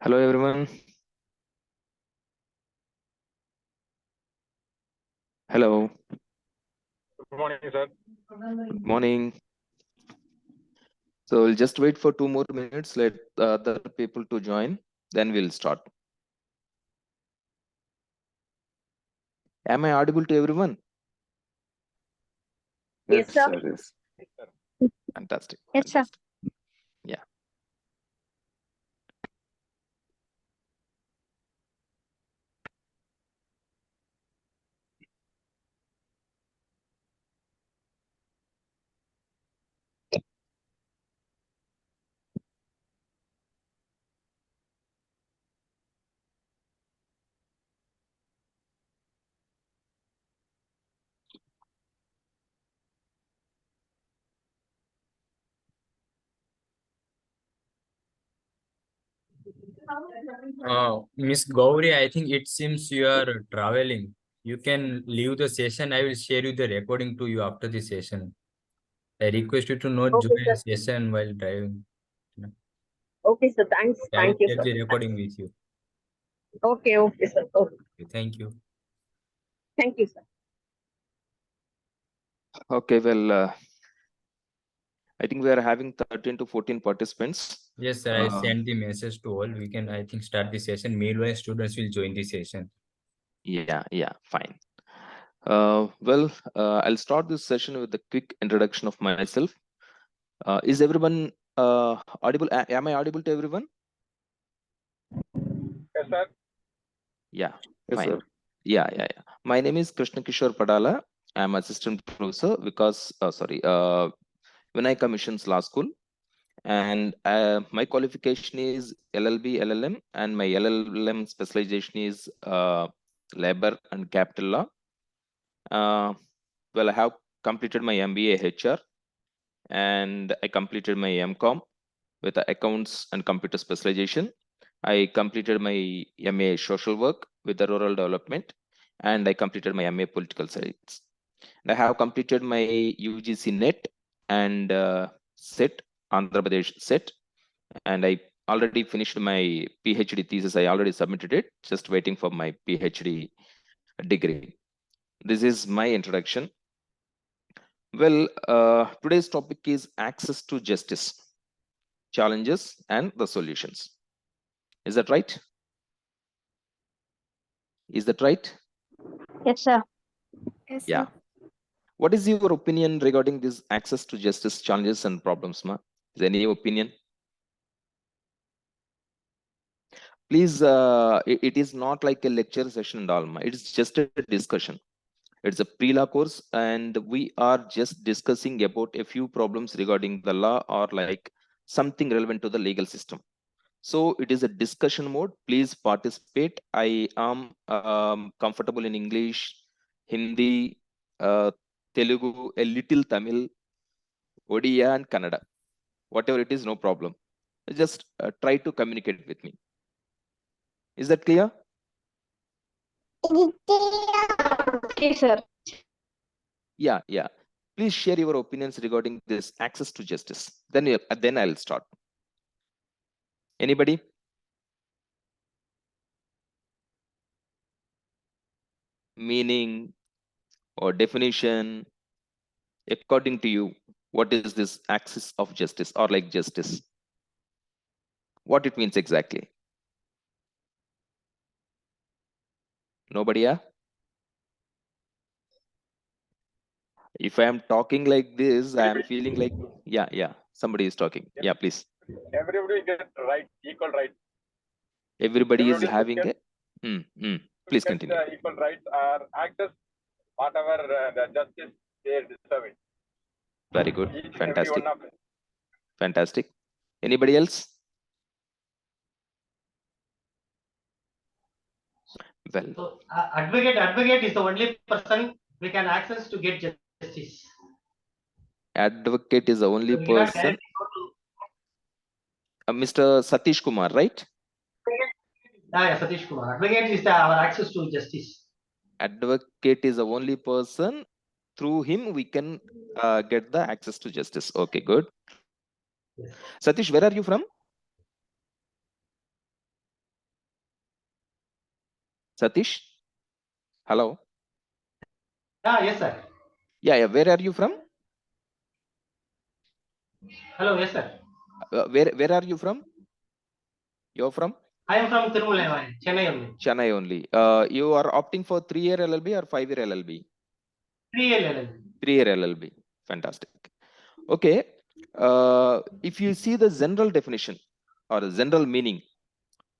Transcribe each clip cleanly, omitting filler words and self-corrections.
Hello, everyone. Hello. Good morning, sir. Good morning. So we'll just wait for 2 more minutes. Let other people to join. Then we'll start. Am I audible to everyone? Yes, sir. Yes. Fantastic. Yes, sir. Fantastic. Yeah. Miss Gauri, I think it seems you are traveling. You can leave the session. I will share you the recording to you after the session. I request you to not Okay, join the sir. session while driving. Okay, sir. Thanks. I will Thank you, share sir. the recording with you. Okay, okay, sir. Okay. Okay, thank you. Thank you, sir. Okay. Well, I think we are having 13 to 14 participants. Yes, sir. I sent the message to all. We can, I think, start the session. Meanwhile, students will join the session. Yeah. Fine. I'll start this session with a quick introduction of myself. Is everyone audible? Am I audible to everyone? Yes, sir. Yeah. Yes, Fine. sir. Yeah. My name is Krishna Kishore Padala. I'm assistant professor because, when I commissions law school, and my qualification is LLB, LLM, and my LLM specialization is labor and capital law. I have completed my MBA HR, and I completed my MCOM with the accounts and computer specialization. I completed my MA social work with the rural development, and I completed my MA political science. I have completed my UGC NET and SET, Andhra Pradesh SET, and I already finished my PhD thesis. I already submitted it, just waiting for my PhD degree. This is my introduction. Today's topic is access to justice, challenges and the solutions. Is that right? Is that right? Yes, sir. Yes, Yeah. sir. What is your opinion regarding this access to justice, challenges and problems, ma? Is there any opinion? Please, it is not like a lecture session and all, ma. It's just a discussion. It's a pre-law course, and we are just discussing about a few problems regarding the law or like something relevant to the legal system. So it is a discussion mode. Please participate. I am comfortable in English, Hindi, Telugu, a little Tamil, Odia, and Kannada. Whatever it is, no problem. Just try to communicate with me. Is that clear? Okay, sir. Yeah. Please share your opinions regarding this access to justice. Then I'll start. Anybody? Meaning or definition, according to you, what is this access of justice or like justice? What it means exactly? Nobody? Yeah. If I am talking like this, I am feeling like yeah. Somebody is talking. Yeah, please. Everybody get right, equal rights. Everybody is Everybody having get- a. Please Get continue. equal rights or access whatever the justice they deserve it. Very good. Each and every Fantastic. one of them. Fantastic. Anybody else? Well, So, advocate is the only person we can access to get justice. advocate is the only So we cannot person. directly go to. Mr. Satish Kumar, right? Yeah, Satish Kumar. Advocate is our access to justice. Advocate is the only person. Through him, we can get the access to justice. Okay, good. Yes. Satish, where are you from? Satish? Hello? Yes, sir. Yeah, where are you from? Hello, yes, sir. Where are you from? You're from? I am from Tirumala, Chennai only. Chennai only. You are opting for 3-year LLB or 5-year LLB? 3 LLB. 3-year LLB. Fantastic. Okay. If you see the general definition or the general meaning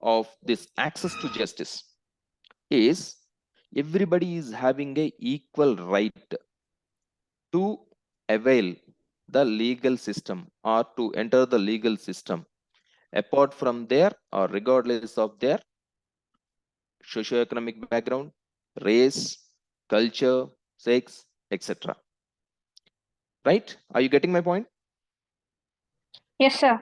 of this access to justice is everybody is having a equal right to avail the legal system or to enter the legal system apart from their or regardless of their socioeconomic background, race, culture, sex, etc. Right? Are you getting my point? Yes, sir.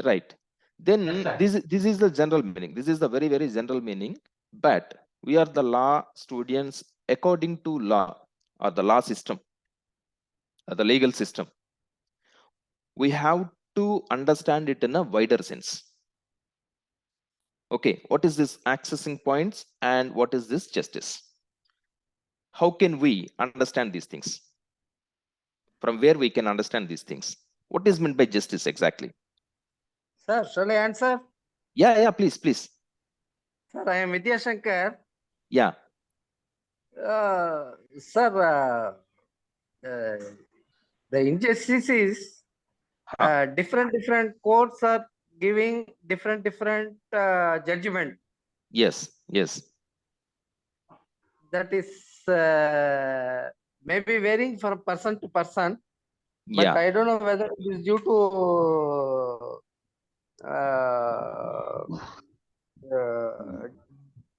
Right. Then Yes, this is the general meaning. This is the very, very general meaning. But we are the law students according to law or the law system or the legal system. We have to understand it in a wider sense. Okay, what is this accessing points and what is this justice? How can we understand these things? From where we can understand these things? What is meant by justice exactly? Sir, shall I answer? Yeah, please. Sir, I am Vidya Shankar. Yeah. Sir, the injustice is different courts are giving different judgment. Yes. That is maybe varying from person to person, but Yeah. I don't know whether it is due to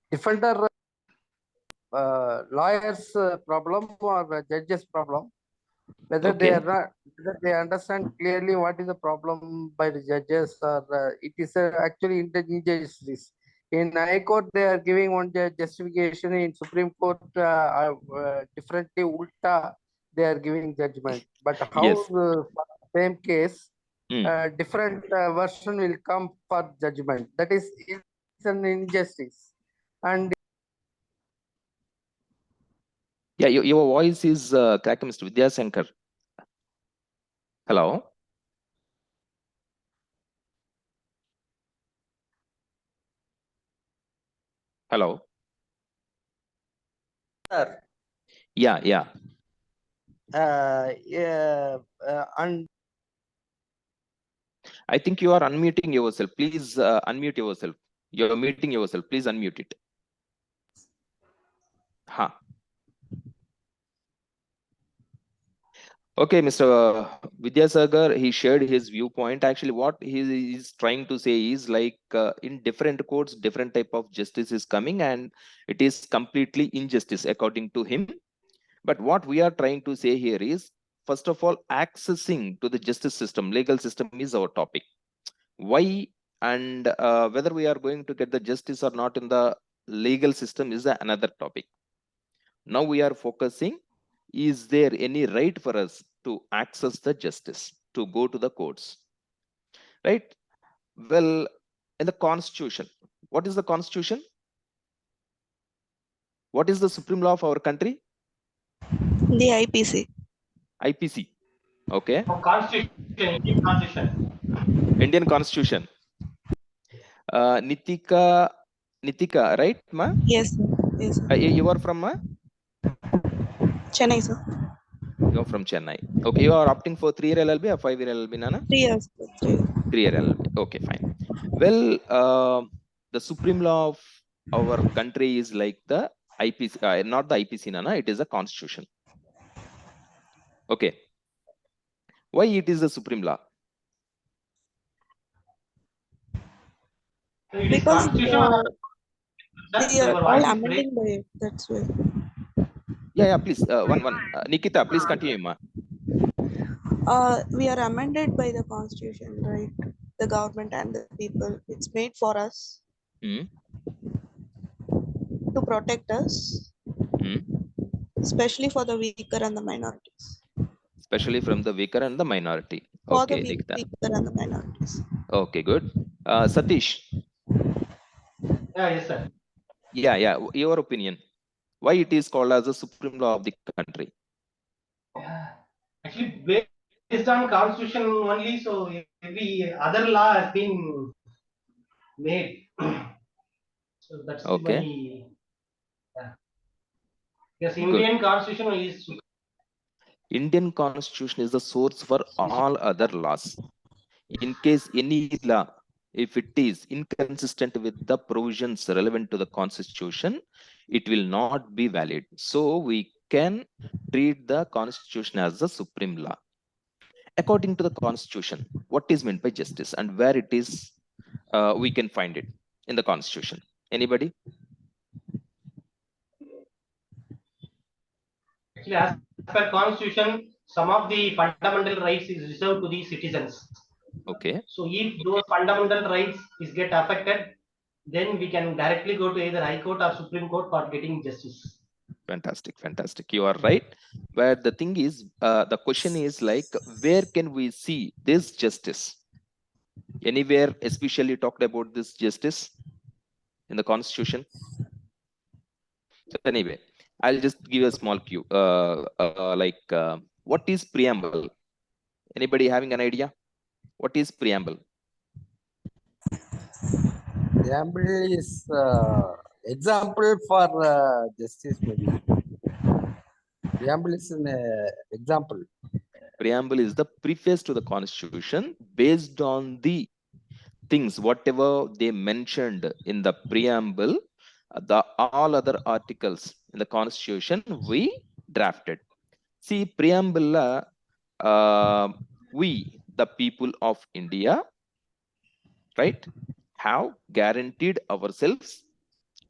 defender lawyers problem or judges problem, whether Okay. whether they understand clearly what is the problem by the judges, or it is actually injustice. In High Court, they are giving one justification. In Supreme Court, differently ulta, they are giving judgment. But how Yes. for the same case, Mm. different version will come for judgment. That is, it's an injustice. And Yeah, your voice is cracking, Mr. Vidya Shankar. Hello. Hello. sir, Yeah. and I think you are unmuting yourself. Please unmute yourself. You're muting yourself. Please unmute it. Okay, Mr. Vidyasagar, he shared his viewpoint. Actually, what he is trying to say is like in different courts, different type of justice is coming, and it is completely injustice according to him. But what we are trying to say here is, first of all, accessing to the justice system, legal system is our topic. Why and whether we are going to get the justice or not in the legal system is another topic. Now we are focusing, is there any right for us to access the justice, to go to the courts? Right? Well, in the Constitution, what is the Constitution? What is the supreme law of our country? The IPC. IPC. Okay. Constitution, Indian Constitution. Indian Constitution. Nitika, right, ma? Yes, sir. Yes, sir. You are from Chennai, sir. You are from Chennai. Okay, you are opting for 3-year LLB or 5-year LLB, Nana? 3 years. 3-year LLB. Okay, fine. Well, the supreme law of our country is like the IPC, not the IPC, Nana. It is a constitution. Okay. Why it is the supreme law? Because they are Your all voice is amending by it. That's why. Yeah, please. Nikita, please continue, ma. We are amended by the constitution, right? The government and the people. It's made for us to protect us, especially for the weaker and the minorities. Especially from the weaker and the minority. For Okay, the weaker and the minorities. Okay, good. Satish. Yes, sir. Yeah. Your opinion. Why it is called as the supreme law of the country? Actually, based on constitution only, so every other law has been made. So that's my Okay, yes. good. Indian constitution is Indian constitution is the source for all other laws. In case any law, if it is inconsistent with the provisions relevant to the constitution, it will not be valid. So we can treat the constitution as the supreme law. According to the constitution, what is meant by justice and where it is, we can find it in the constitution. Anybody? actually, as per constitution, some of the fundamental rights is reserved to the citizens. Okay, So if those fundamental rights is get affected, then we can directly go to either High Court or Supreme Court for getting justice. fantastic. You are right. But the thing is, the question is like, where can we see this justice? Anywhere especially talked about this justice in the constitution? So anyway, I'll just give a small cue. What is preamble? Anybody having an idea? What is preamble? Preamble is example for justice, maybe. Preamble is an example. Preamble is the preface to the constitution based on the things, whatever they mentioned in the preamble, the all other articles in the constitution we drafted. See, preamble, we, the people of India, right, have guaranteed ourselves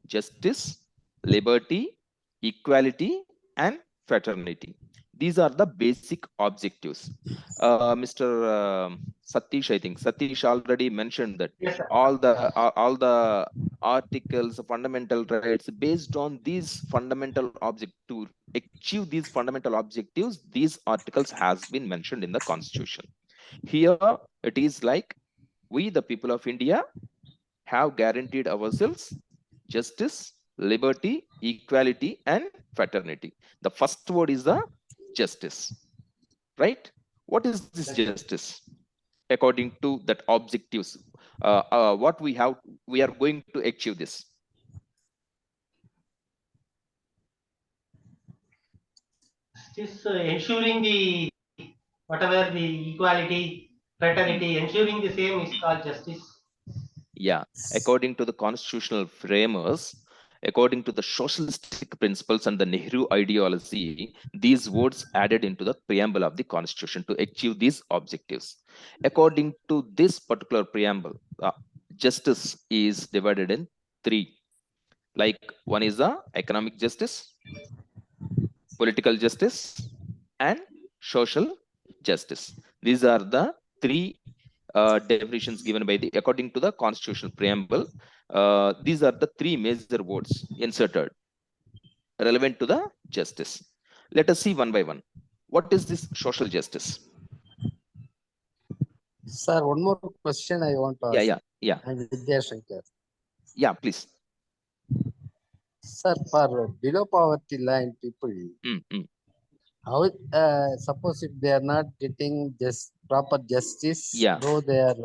justice, liberty, equality, and fraternity. These are the basic objectives. Mr. Satish, I think Satish already mentioned that Yes, sir. all the articles, fundamental rights, based on these fundamental objects, to achieve these fundamental objectives, these articles has been mentioned in the Constitution. Here it is like, we, the people of India, have guaranteed ourselves justice, liberty, equality, and fraternity. The first word is the justice, right? What is this justice? According to that objectives, what we are going to achieve this. Justice ensuring the whatever the equality, fraternity, ensuring the same is called justice. Yeah, according to the constitutional framers, according to the socialistic principles and the Nehru ideology, these words added into the preamble of the constitution to achieve these objectives. According to this particular preamble, justice is divided in three. Like, one is the economic justice, political justice, and social justice. These are the three definitions given by the, according to the constitutional preamble. These are the three major words inserted relevant to the justice. Let us see one by one. What is this social justice? Sir, one more question I want to ask. Yeah. And Vidya Shankar. Yeah, please. Sir, for below poverty line people, how suppose if they are not getting just proper justice, Yeah. though they are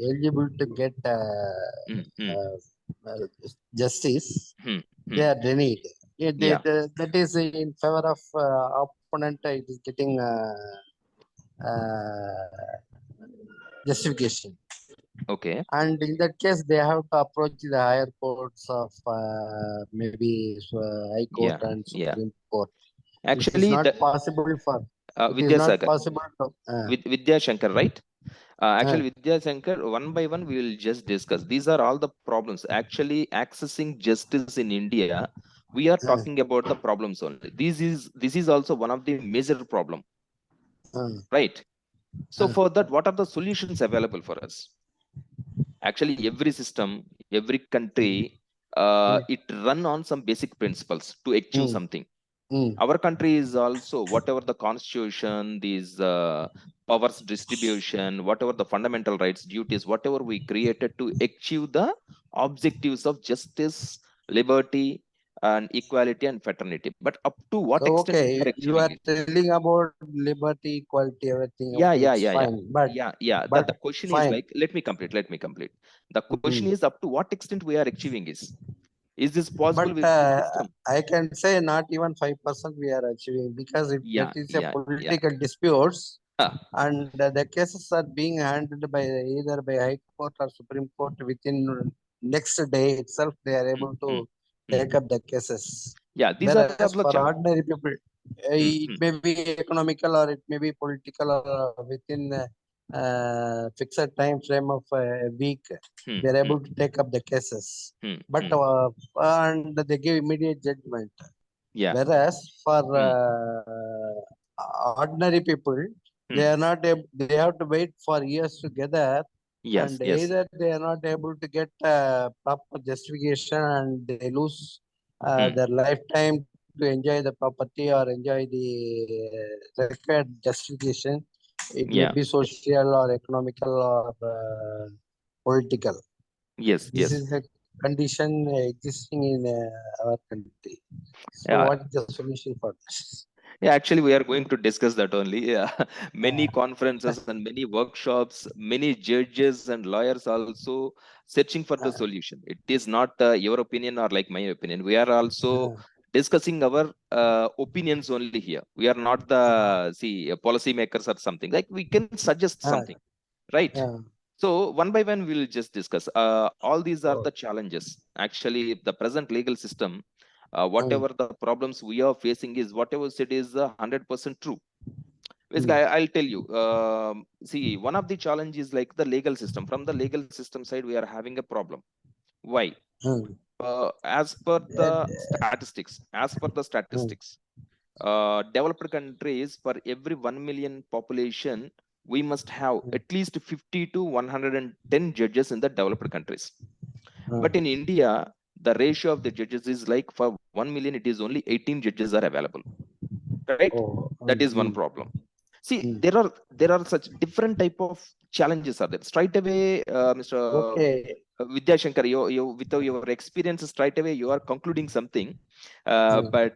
eligible to get justice, they are denied. That is in favor of opponent. It is getting justification. Okay. And in that case, they have to approach the higher courts of maybe High Court and Supreme Court. Actually, it is not possible for. Vidya not Sagar. possible to, Vidya Shankar, right? Actually, Vidya Shankar, one by one, we will just discuss. These are all the problems. Actually, accessing justice in India, we are talking about the problems only. This is also one of the major problem, right? So for that, what are the solutions available for us? Actually, every system, every country, it run on some basic principles to achieve something. Our country is also whatever the constitution, these powers distribution, whatever the fundamental rights, duties, whatever we created to achieve the objectives of justice, liberty, and equality and fraternity. But up to what So, extent we are okay, you achieving are it? telling about liberty, equality, everything. Yeah, Okay, yeah, it's yeah, yeah, fine. But yeah. The question is fine. like, let me complete. Let me complete. The question is up to what extent we are achieving is. Is this possible But with this system? I can say not even 5% we are achieving, because if that Yeah, is a yeah, yeah. political disputes, Ah, and the cases are being handled by either by High Court or Supreme Court within next day itself, they are able to mm. take up the cases. Yeah, these are Whereas the for challenge. ordinary people, it may be economical or it may be political, or within fixed time frame of a week, they are able to take up the cases. But and they give immediate judgment. Yeah. Whereas for ordinary people, they are not able, they have to wait for years together, Yes, and yes. either they are not able to get proper justification, and they lose their lifetime to enjoy the property or enjoy the required justification. It may Yeah. be social or economical or political. Yes, This yes. is the condition existing in our country. So, Yeah. what is the solution for this? Yeah, actually, we are going to discuss that only. Yeah. Many conferences and many workshops, many judges and lawyers also searching for the solution. It is not your opinion or like my opinion. We are also discussing our opinions only here. We are not the policy makers or something. Like we can suggest something, right? So one by one, we'll just discuss. All these are the challenges. Actually, the present legal system, whatever the problems we are facing is whatever said is 100% true. Basically, I'll tell you. See, one of the challenges like the legal system. From the legal system side, we are having a problem. Why? As per the statistics, developed countries, for every 1 million population, we must have at least 50 to 110 judges in the developed countries. But in India, the ratio of the judges is like for 1 million, it is only 18 judges are available. Right? That is one problem. See, there are such different type of challenges are there. Straight away, Mr. Vidyashankar, you with your experience, straight away you are concluding something. But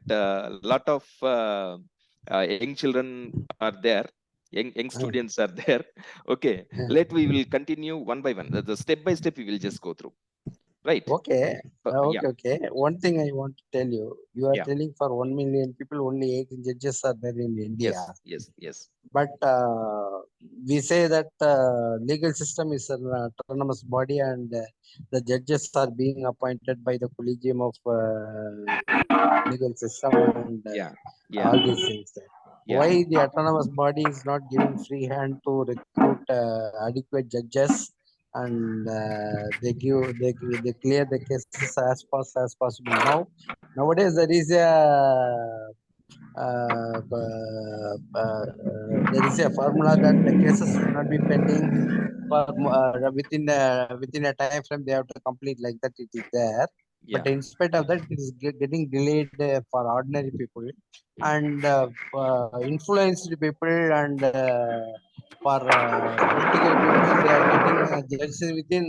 lot of young children are there, young students are there. Okay, we will continue one by one. The step by step we will just go through. Right. Okay. Yeah. Okay. One thing I want to tell you, you are Yeah. telling for 1 million people, only 18 judges are there in India. Yes. But we say that legal system is an autonomous body, and the judges are being appointed by the collegium of legal system and all these things. Why the autonomous body is not giving free hand to recruit adequate judges, and they clear the cases as fast as possible? Nowadays there is a there is a formula that the cases should not be pending for within a time frame. They have to complete, like that. It is there, but in spite of that, it is getting delayed for ordinary people, and influenced people, and for political people. They are getting judges within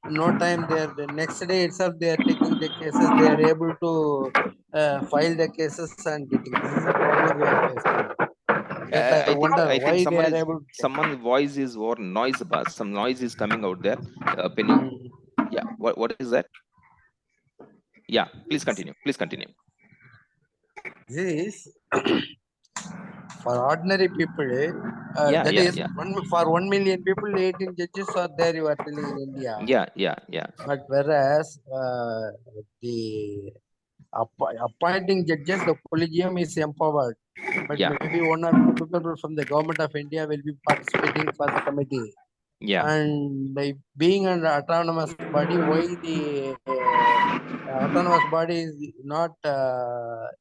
no time. They are the next day itself. They are taking the cases. They are able to file the cases and getting. This is the problem we are facing. That I wonder I why think they are able to. someone's voice is or noise bus. Some noise is coming out there. Penny. Yeah. What is that? Yeah. Please continue. This for ordinary people. For 1 million people, 18 judges are there. You are telling in India. Yeah. But whereas the appointing judges, the collegium is empowered. But maybe 1 or 2 people from the government of India will be participating for the committee. And by being an autonomous body, why the autonomous body is not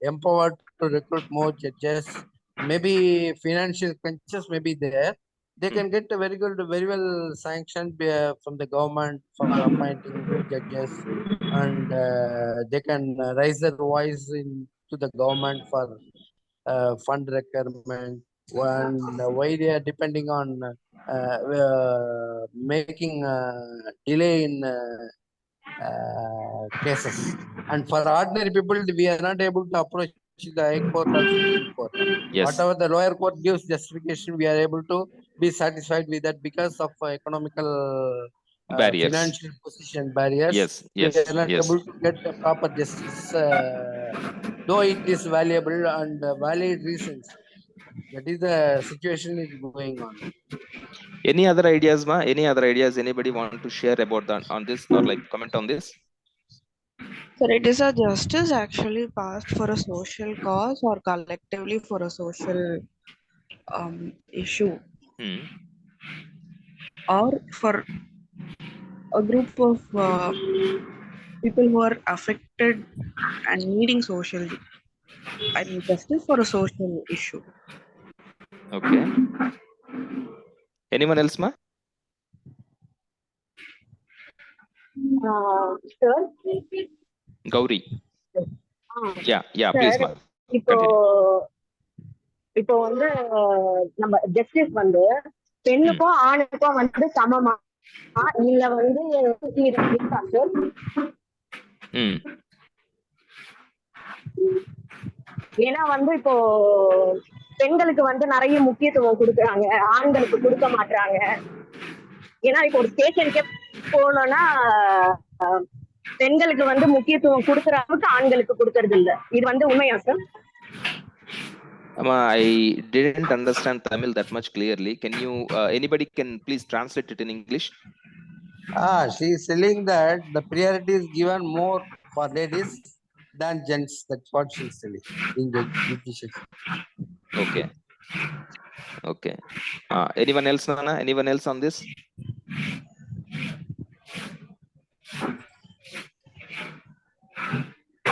empowered to recruit more judges? Maybe financial crunches may be there. They can get a very well sanctioned from the government for appointing new judges, and they can raise their voice to the government for fund requirement, and why they are depending on making delay in cases. And for ordinary people, we are not able to approach the High Court or Supreme Court. Yes. Whatever the lower court gives justification, we are able to be satisfied with that because of economical Barriers. financial position barriers. Yes. We Yes. are not Yes. able to get the proper justice, though it is valuable and valid reasons. That is the situation is going on. Any other ideas, ma? Any other ideas? Anybody want to share about that on this or like comment on this? So it is a justice actually passed for a social cause or collectively for a social issue, or for a group of people who are affected and needing social, justice for a social issue. Okay. Anyone else, ma? Sir. Gauri. Yeah. Sir, Please, ma. இப்போ Continue. இப்போ வந்து நம்ம justice வந்து பெண்ணுக்கும் ஆணுக்கும் வந்து சமமா இல்ல வந்து இருக்கா சார்? ஏன்னா வந்து இப்போ பெண்களுக்கு வந்து நிறைய முக்கியத்துவம் கொடுக்குறாங்க, ஆண்களுக்கு கொடுக்க மாட்டாங்க. ஏன்னா இப்போ ஒரு ஸ்டேஷனுக்கே போனோம்னா பெண்களுக்கு வந்து முக்கியத்துவம் கொடுக்குற அளவுக்கு ஆண்களுக்கு கொடுக்கறது இல்ல. இது வந்து உண்மையா sir? I didn't understand Tamil that much clearly. Can you, anybody can please translate it in English? She is telling that the priority is given more for ladies than gents. That's what she is telling in the judicial. Okay. Okay. Anyone else, Nana? Anyone else on this?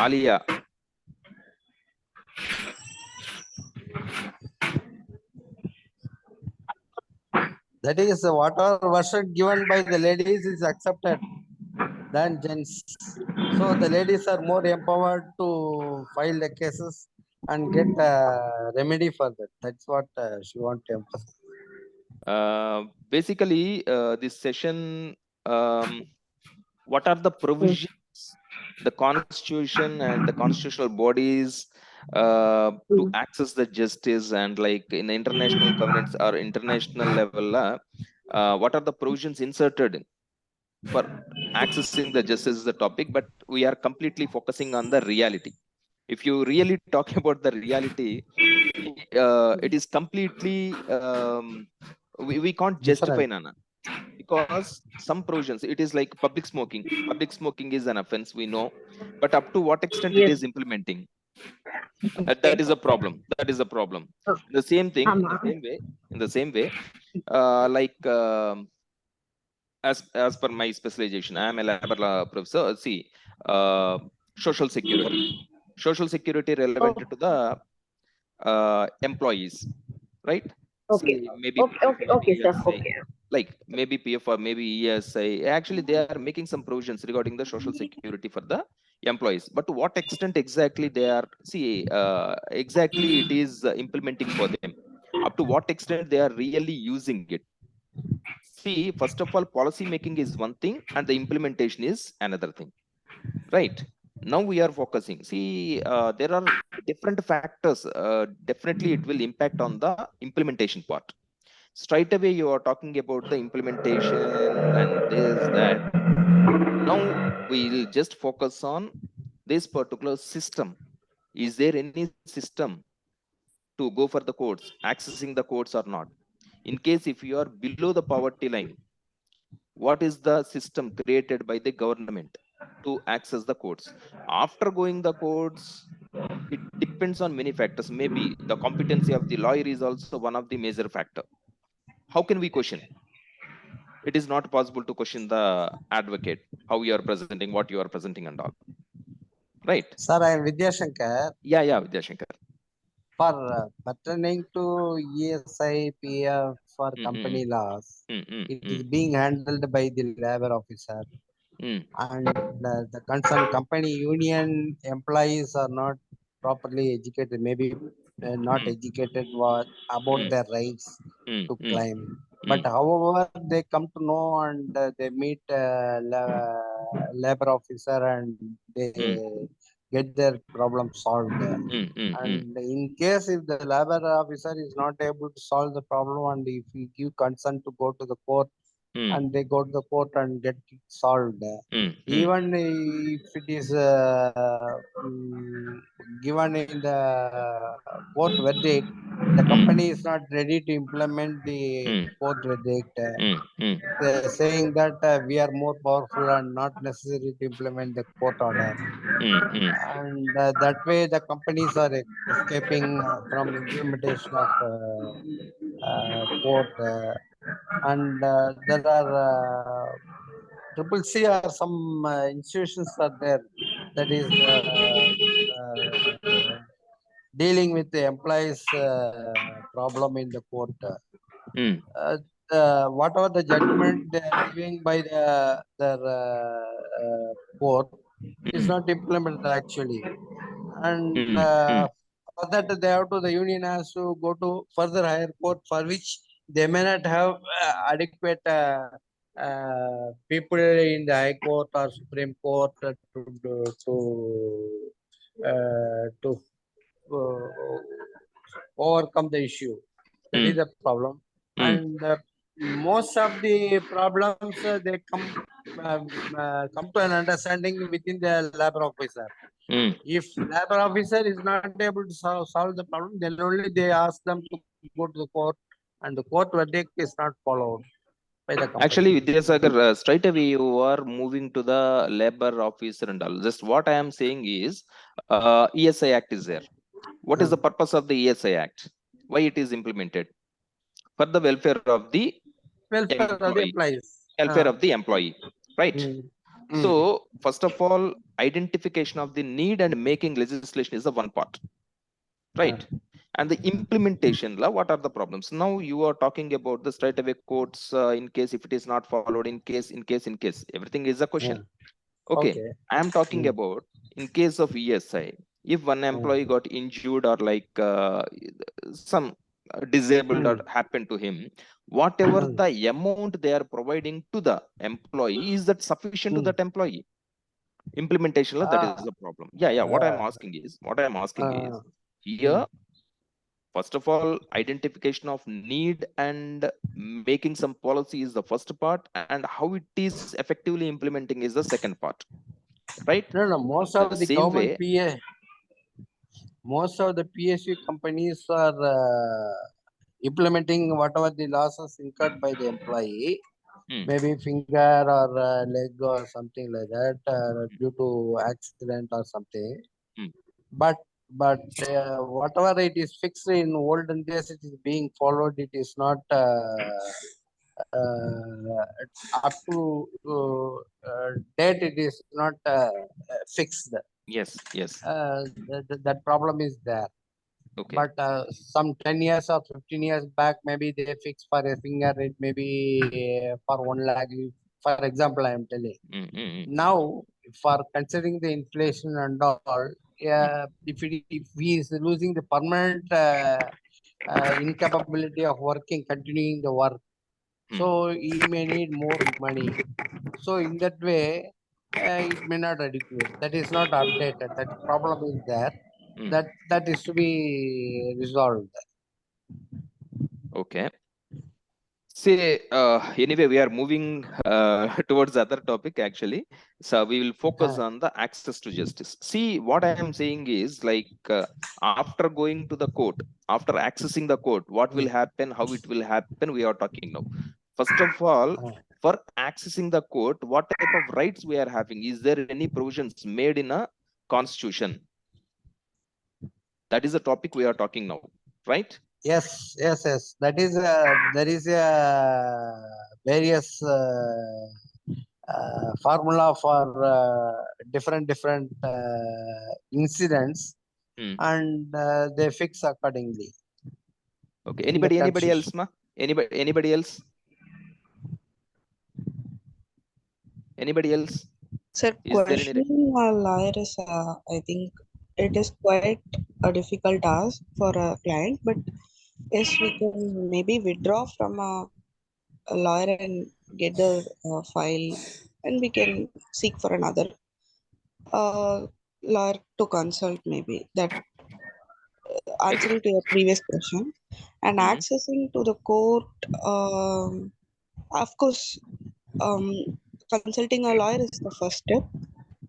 Alia. That is whatever version given by the ladies is accepted than gents. So the ladies are more empowered to file the cases and get a remedy for that. That's what she wants to emphasize. Basically, this session, what are the provisions, the constitution and the constitutional bodies to access the justice, and like in the international covenants or international level, what are the provisions inserted for accessing the justice is the topic, but we are completely focusing on the reality. If you really talk about the reality, it is completely we can't justify, Nana, because some provisions, it is like public smoking is an offense, we know, but up to what extent it is implementing, that is a problem. The same thing, in the same way, like as per my specialization, I am a labor law professor. See, social security relevant to the employees, right? Okay. See, maybe Okay, sir. Okay. Like maybe PF or maybe ESI, actually they are making some provisions regarding the social security for the employees, but to what extent exactly they are, exactly it is implementing for them, up to what extent they are really using it. See, first of all, policy making is one thing and the implementation is another thing, right? Now we are focusing, there are different factors, definitely it will impact on the implementation part. Straight away you are talking about the implementation and this, that. Now we'll just focus on this particular system. Is there any system to go for the courts, accessing the courts or not? In case if you are below the poverty line, what is the system created by the government to access the courts? After going the courts, it depends on many factors. Maybe the competency of the lawyer is also one of the major factor. How can we question? It is not possible to question the advocate, how you are presenting, what you are presenting and all, right? Sir, I am Vidyashankar. Yeah, Vidyashankar. For pertaining to ESI, PF for company laws, it is being handled by the labor officer. And the concerned company union employees are not properly educated. Maybe not educated about their rights to claim. But however, they come to know and they meet labor officer and they get their problem solved. And in case if the labor officer is not able to solve the problem and if he give consent to go to the court and they go to the court and get it solved, even if it is given in the court verdict, the company is not ready to implement the court verdict. They're saying that we are more powerful and not necessary to implement the court order. And that way the companies are escaping from implementation of court. And there are Triple C or some institutions are there that is dealing with the employees' problem in the court. Whatever the judgment they are giving by their court is not implemented actually. And for that the union has to go to further higher court, for which they may not have adequate people in the high court or supreme court to overcome the issue. That is the problem. And most of the problems they come to an understanding within the labor officer. If labor officer is not able to solve the problem, then only they ask them to go to the court, and the court verdict is not followed by the company. Actually, Vidyasagar, straight away you are moving to the labor officer and all. Just what I am saying is, ESI Act is there. What is the purpose of the ESI Act? Why it is implemented? For the welfare of the employees. Welfare of the employee, right? So, first of all, identification of the need and making legislation is the one part, right? And the implementation, what are the problems? Now you are talking about the straight away courts in case if it is not followed, in case, everything is a question. Okay. I am talking about in case of ESI, if one employee got injured or like some disabled or happened to him, whatever the amount they are providing to the employee, is that sufficient to that employee? Implementation, that is the problem. What I'm asking is here, first of all, identification of need and making some policy is the first part, and how it is effectively implementing is the second part, right? No, most of the government most of the PSU companies are implementing whatever the losses incurred by the employee, maybe finger or leg or something like that due to accident or something. But whatever it is fixed in olden days, it is being followed. It is not up to date. It is not fixed. Yes. That problem is there. Okay. But some 10 years or 15 years back, maybe they fix for a finger, it may be for 1 lakh. For example, I am telling. Now, for considering the inflation and all, if he is losing the permanent incapability of working, continuing the work, so he may need more money. So in that way, it may not adequate. That is not updated. That problem is there. That is to be resolved. Okay. Say, anyway, we are moving towards the other topic actually. So we will focus on the access to justice. See, what I am saying is like after going to the court, after accessing the court, what will happen, how it will happen, we are talking now. First of all, for accessing the court, what type of rights we are having? Is there any provisions made in a constitution? That is the topic we are talking now, right? Yes. That is there is a various formula for different incidents, and they fix accordingly. Okay. Anybody else, ma? Anybody else? Anybody else? Sir, questioning a lawyer is, I think, it is quite a difficult task for a client, but yes, we can maybe withdraw from a lawyer and get the file, and we can seek for another lawyer to consult, maybe. That answering to your previous question. And accessing to the court, of course, um, consulting a lawyer is the first step,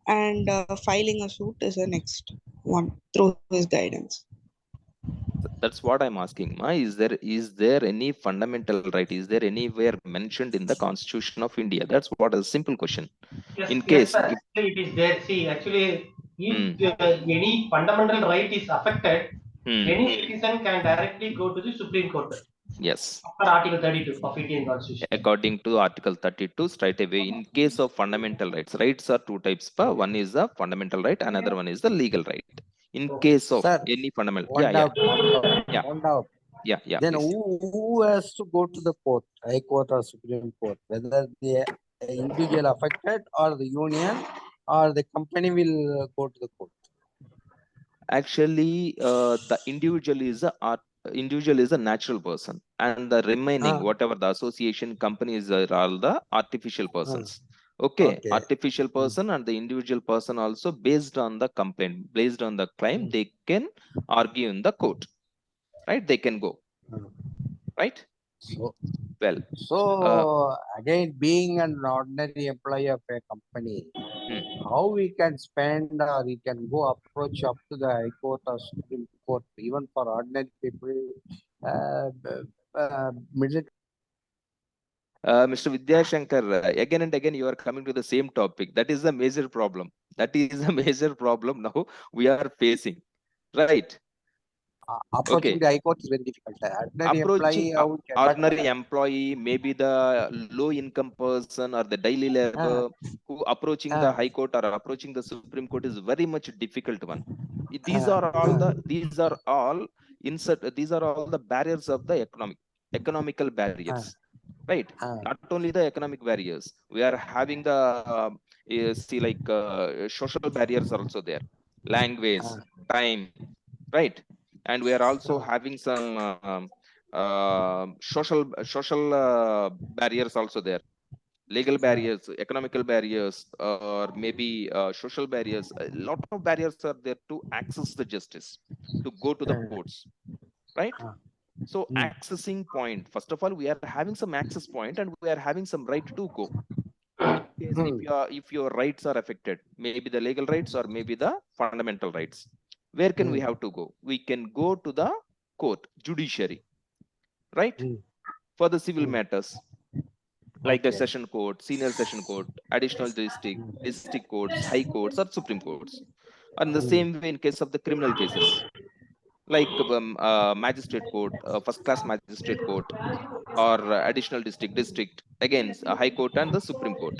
and filing a suit is the next one through his guidance. That's what I'm asking. Ma, is there any fundamental right? Is there anywhere mentioned in the Constitution of India? That's what a simple question. Yes, In yes, case sir. if, Actually, it is there. See, actually, if any fundamental right is affected, any citizen can directly go to the Supreme Court. Yes. After Article 32 of Indian Constitution. According to Article 32, straight away, in case of fundamental rights are two types. One is the fundamental right, another one is the legal right. In case of Sir, any fundamental, one doubt. yeah, Then please. who has to go to the court, High Court or Supreme Court? Whether the individual affected or the union or the company will go to the court? Actually, the individual is a natural person, and the remaining whatever the association companies are all the artificial persons. Okay, artificial person and the individual person also, based on the complaint, based on the claim, they can argue in the court, right? They can go, right? So again, being an ordinary employee of a company, how we can spend or we can go approach up to the High Court or Supreme Court, even for ordinary people, middle. Mr. Vidyashankar, again and again you are coming to the same topic. That is a major problem. That is a major problem now we are facing, right? Approaching the High Court is very difficult. Ordinary employee, maybe the low income person or the daily labor who approaching the High Court or approaching the Supreme Court is very much difficult one. These are all the barriers of the economical barriers, right? Not only the economic barriers, we are having the social barriers are also there, language, time, right? And we are also having some social barriers also there, legal barriers, economical barriers, or maybe social barriers. A lot of barriers are there to access the justice, to go to the courts, right? So accessing point, first of all, we are having some access point and we are having some right to go. In case if your rights are affected, maybe the legal rights or maybe the fundamental rights, where can we have to go? We can go to the court, judiciary, right? For the civil matters, like the session court, senior session court, additional district courts, high courts, or Supreme Courts. And the same way in case of the criminal cases, like magistrate court, first class magistrate court, or additional district, again, high court and the Supreme Court.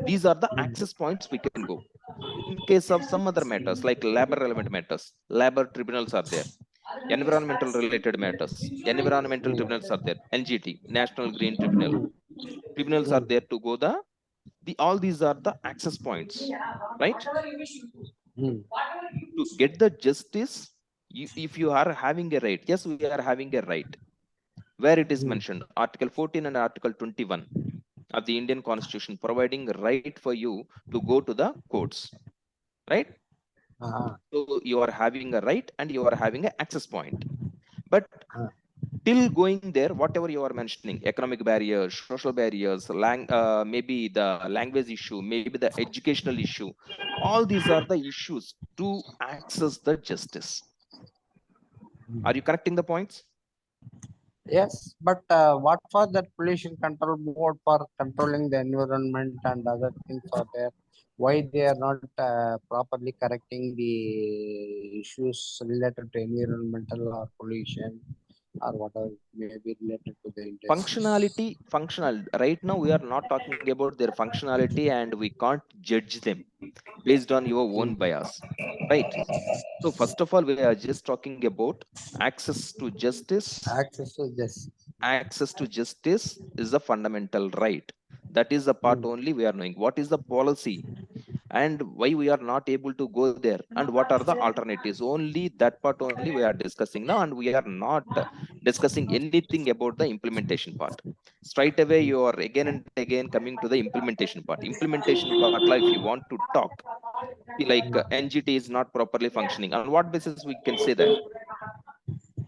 These are the access points we can go. In case of some other matters, like labor relevant matters, labor tribunals are there. Environmental related matters, environmental tribunals are there. NGT, National Green Tribunal. Tribunals are there to go all these are the access points, right? To get the justice, if you are having a right, yes, we are having a right. Where it is mentioned, Article 14 and Article 21 of the Indian Constitution, providing right for you to go to the courts, right? So you are having a right and you are having an access point. But till going there, whatever you are mentioning, economic barriers, social barriers, maybe the language issue, maybe the educational issue, all these are the issues to access the justice. Are you connecting the points? Yes, but what for that pollution control board for controlling the environment and other things are there? Why they are not properly correcting the issues related to environmental or pollution or whatever may be related to the industries? Functional. Right now, we are not talking about their functionality and we can't judge them based on your own bias, right? So first of all, we are just talking about access to justice. Access to justice is a fundamental right. That is the part only we are knowing. What is the policy? and why we are not able to go there, and what are the alternatives. Only that part only we are discussing now, and we are not discussing anything about the implementation part. Straight away you are again and again coming to the implementation part. Implementation part, like if you want to talk, like NGT is not properly functioning, on what basis we can say that?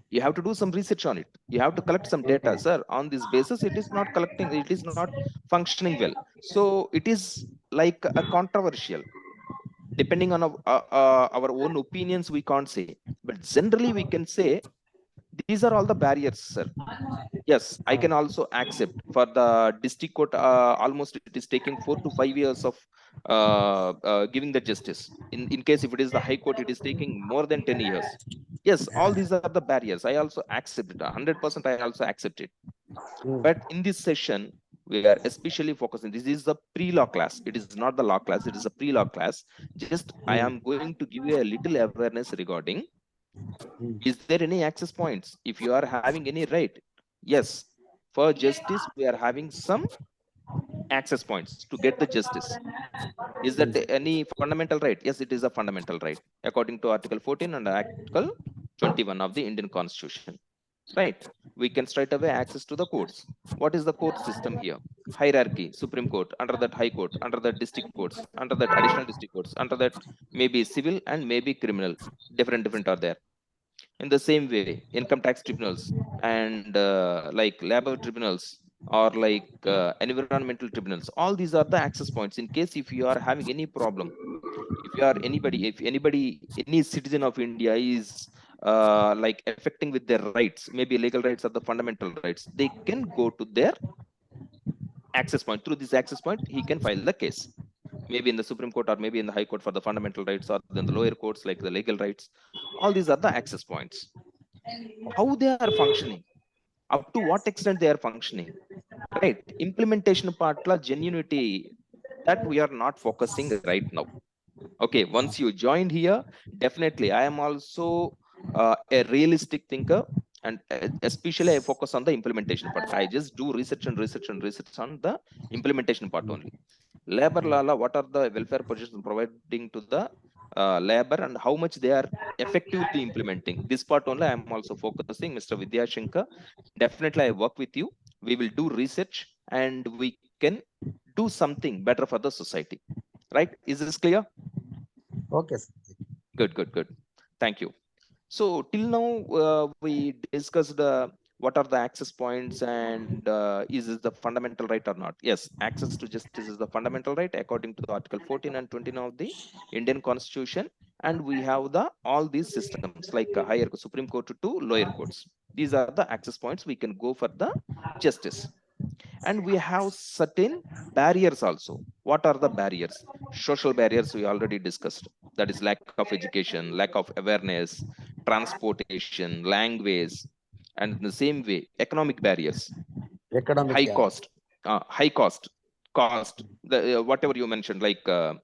You have to do some research on it, you have to collect some data, Okay. sir. On this basis it is not collecting, it is not functioning well. So it is like a controversial, depending on our own opinions, we can't say, but generally we can say these are all the barriers, sir. Yes, I can also accept for the district court, almost it is taking 4 to 5 years of giving the justice. In case if it is the high court, it is taking more than 10 years. Yes, all these are the barriers, I also accept it 100%, I also accept it. But in this session we are especially focusing, this is the pre-law class, it is not the law class, it is a pre-law class. Just I am going to give you a little awareness regarding, is there any access points if you are having any right. Yes, for justice we are having some access points to get the justice. Is that any fundamental right? Yes, it is a fundamental right according to article 14 and article 21 of the Indian Constitution, right? We can straight away access to the courts. What is the court system here? Hierarchy: Supreme Court, under that High Court, under that district courts, under that additional district courts, under that maybe civil and maybe criminal, different are there. In the same way, income tax tribunals and like labor tribunals, or like environmental tribunals, all these are the access points. In case if you are having any problem, if you are anybody, if anybody, any citizen of India is like affecting with their rights, maybe legal rights or the fundamental rights, they can go to their access point. Through this access point he can file the case, maybe in the Supreme Court or maybe in the High Court for the fundamental rights, or in the lower courts like the legal rights. All these are the access points. How they are functioning, up to what extent they are functioning, right? Implementation part la genuinity, that we are not focusing right now. Okay, once you joined here, definitely I am also a realistic thinker, and especially I focus on the implementation part. I just do research and research and research on the implementation part only. Labor law, what are the welfare positions providing to the labor, and how much they are effectively implementing, this part only I am also focusing. Mr. Vidyashankar, definitely I work with you, we will do research and we can do something better for the society, right? Is this clear? Okay, sir. Good. Thank you. So till now we discussed what are the access points, and is this the fundamental right or not? Yes, access to justice is the fundamental right according to the article 14 and 29 of the Indian Constitution. And we have the all these systems like higher Supreme Court to lower courts. These are the access points we can go for the justice. And we have certain barriers also. What are the barriers? Social barriers we already discussed, that is lack of education, lack of awareness, transportation, language. And in the same way, economic barriers, Academic, high yeah. cost, cost, the whatever you mentioned, like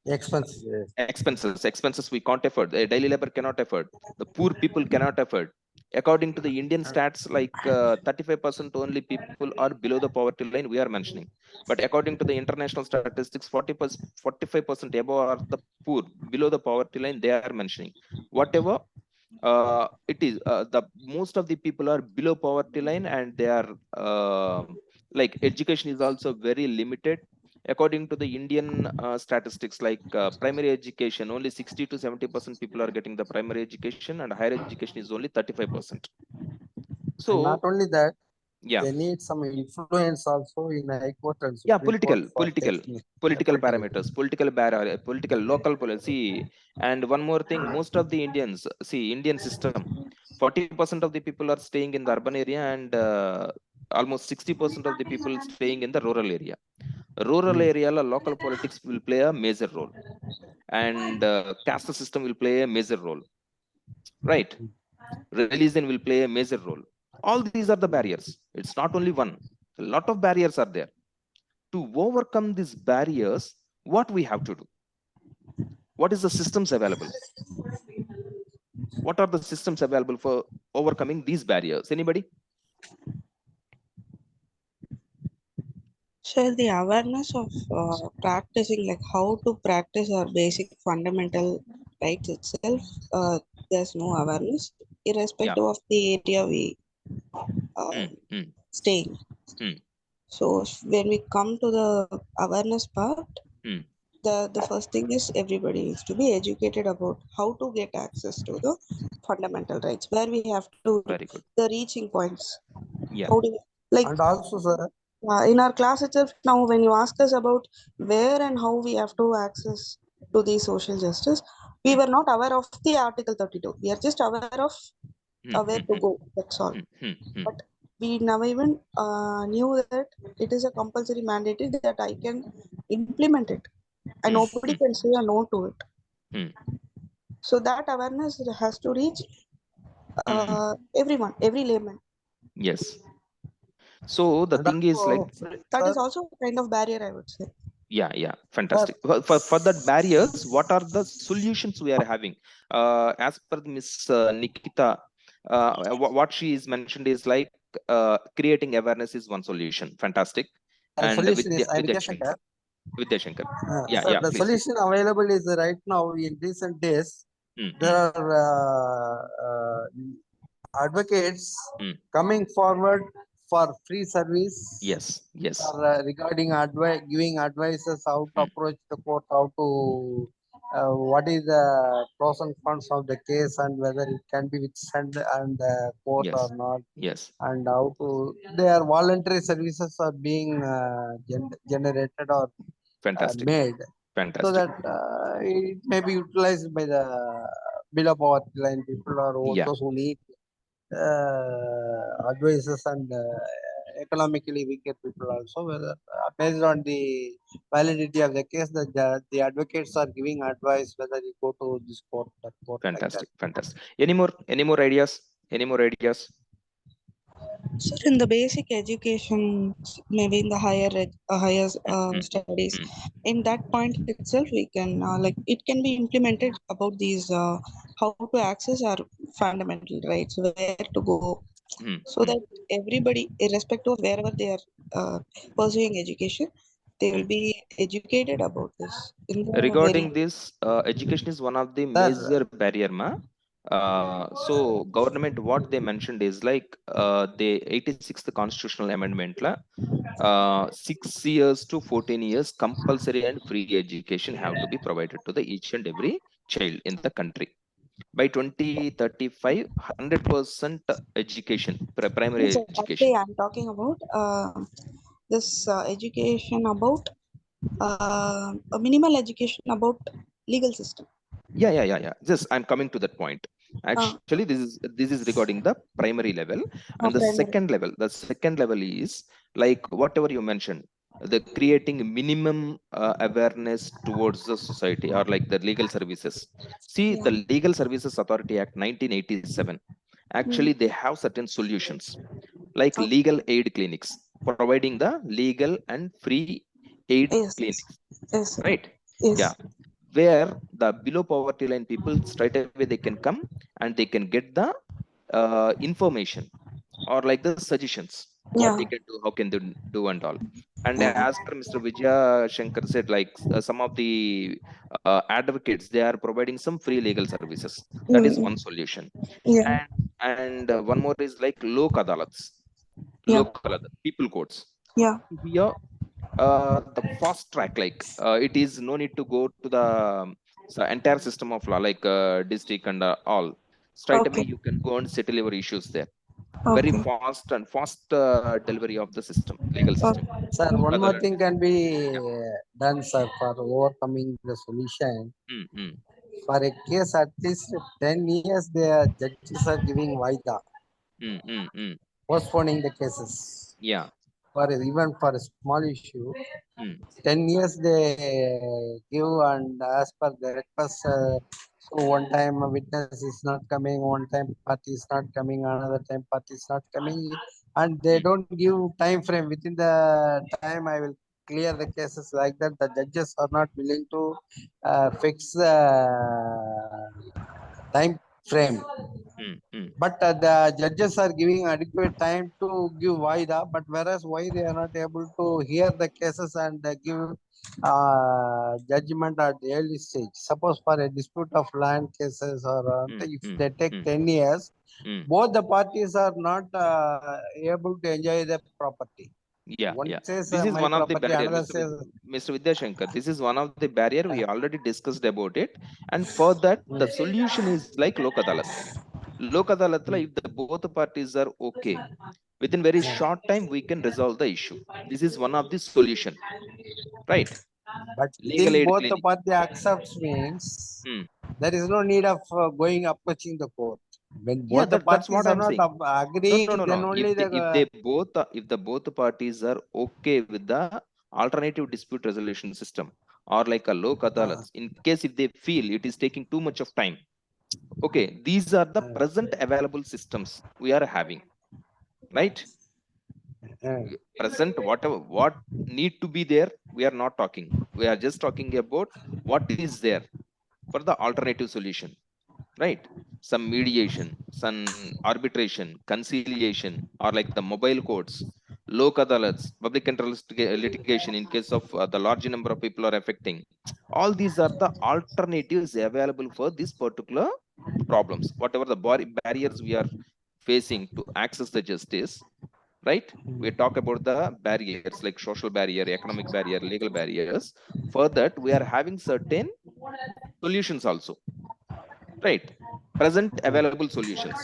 Expenses. expenses we can't afford, a daily labor cannot afford, the poor people cannot afford. According to the Indian stats, like 35% only people are below the poverty line we are mentioning, but according to the international statistics, 40%, 45% above are the poor, below the poverty line they are mentioning. Whatever it is, the most of the people are below poverty line, and they are like education is also very limited. According to the Indian statistics, like primary education, only 60 to 70% people are getting the primary education, and higher education is only 35%. So And not only that, yeah, they need some influence also in High Court and yeah, Supreme Court for taking political parameters, political local policy. And one more thing, most of the Indians, see, Indian system, 40% of the people are staying in the urban area, and almost 60% of the people staying in the rural area. Rural area local politics will play a major role, and caste system will play a major role, right? Religion will play a major role. All these are the barriers, it's not only one, a lot of barriers are there. To overcome these barriers, what we have to do? What is the systems available? What are the systems available for overcoming these barriers? Anybody? So the awareness of practicing, like how to practice our basic fundamental rights itself, there's no awareness, Yeah. irrespective of the area we uh, staying. So when we come to the awareness part, the first thing is everybody needs to be educated about how to get access to the fundamental rights, where we have to Very good. the reaching points. Yeah. How do we, like And also, sir, in our class itself now, when you ask us about where and how we have to access to the social justice, we were not aware of the Article 32. We are just aware of where to go. That's all. But we never even knew that it is a compulsory mandate that I can implement it, and nobody can say a no to it. So that awareness has to reach everyone, every layman. Yes. So the and thing is like, also, That is sir, also a kind of barrier, I would say. yeah, fantastic. For that barriers, what are the solutions we are having? As per Miss Nikita, what she is mentioned is like creating awareness is one solution. Fantastic. the And solution is Vidya Shankar. Vidya Shankar. Sir, the Please. solution available is right now in recent days. There are advocates coming forward for free service. Yes. For, regarding giving advices how to approach the court, how to what is the pros and cons of the case, and whether it can be withstood and court or not. Yes. And how to their voluntary services are being generated or Fantastic. made, so Fantastic. that it may be utilized by the below poverty line people or all Yeah. those who need advices, and economically weaker people also, whether based on the validity of the case, the advocates are giving advice whether you go to this court, that court, like that. Fantastic. Any more ideas? So in the basic education, maybe in the higher studies, in that point itself, we can like it can be implemented about these how to access our fundamental rights, where to go, so that everybody, irrespective of wherever they are pursuing education, they will be educated about this. In the Regarding very this, education is one of the Sir, major barrier, ma. So government, what they mentioned is like the 86th constitutional amendment la, 6 years to 14 years compulsory and free education have to be provided to the each and every child in the country. By 2035, 100% education, primary so education. actually, I'm talking about this education about a minimal education about legal system. Yeah. Just I'm coming to that point. Actually, this is regarding the primary level, and the Primary. second level is like whatever you mentioned, the creating minimum awareness towards the society or like the legal services. See, the Legal Services Authority Act 1987. Actually, they have certain solutions like legal aid clinics, providing the legal and free aid clinics, Yes. right? Yes. Yeah, where the below poverty line people straight away they can come and they can get the information or like the suggestions what they can do, how can they do and all. And as per Mr. Vijaya Shankar said, like some of the advocates, they are providing some free legal services. That is one solution. And one more is like lok adalats, people courts. Yeah. Here the fast track, like it is no need to go to the entire system of law like district and all. Straight away you can go and settle your issues there. Very fast delivery of the system, legal system. Sir, one more thing can be Yeah. done, sir, for overcoming the solution. For a case at least 10 years, the judges are giving vaida, postponing the cases. Yeah. For even for a small issue, 10 years they give, and as per the request, so one time a witness is not coming, one time party is not coming, another time party is not coming, and they don't give time frame. Within the time I will clear the cases, like that. The judges are not willing to fix the time frame. But the judges are giving adequate time to give vaida, but whereas why they are not able to hear the cases and give judgment at the early stage. Suppose for a dispute of land cases or if they take 10 years, both the parties are not able to enjoy the property. One says This is my one of the property, barrier, another says Mr. Vidyashankar. This is one of the barrier we already discussed about it, and for that the solution is like Lok Adalat. Lok Adalatla, if the both parties are okay, within very short time we can resolve the issue. This is one of the solution, right? But Legal this aid both the clinic. party accepts means there is no need of going approaching the court. When both the That's what parties are I'm not saying. agreeing, then only If the both parties are okay with the alternative dispute resolution system or like a Lok Adalat, in case if they feel it is taking too much of time, okay, these are the present available systems we are having, right? Present, what need to be there, we are not talking. We are just talking about what is there for the alternative solution, right? Some mediation, some arbitration, conciliation, or like the mobile courts, Lok Adalats, public interest litigation in case of the large number of people are affecting. All these are the alternatives available for these particular problems. Whatever the barriers we are facing to access the justice, right? We talk about the barriers like social barrier, economic barrier, legal barriers. For that, we are having certain solutions also, right? Present available solutions.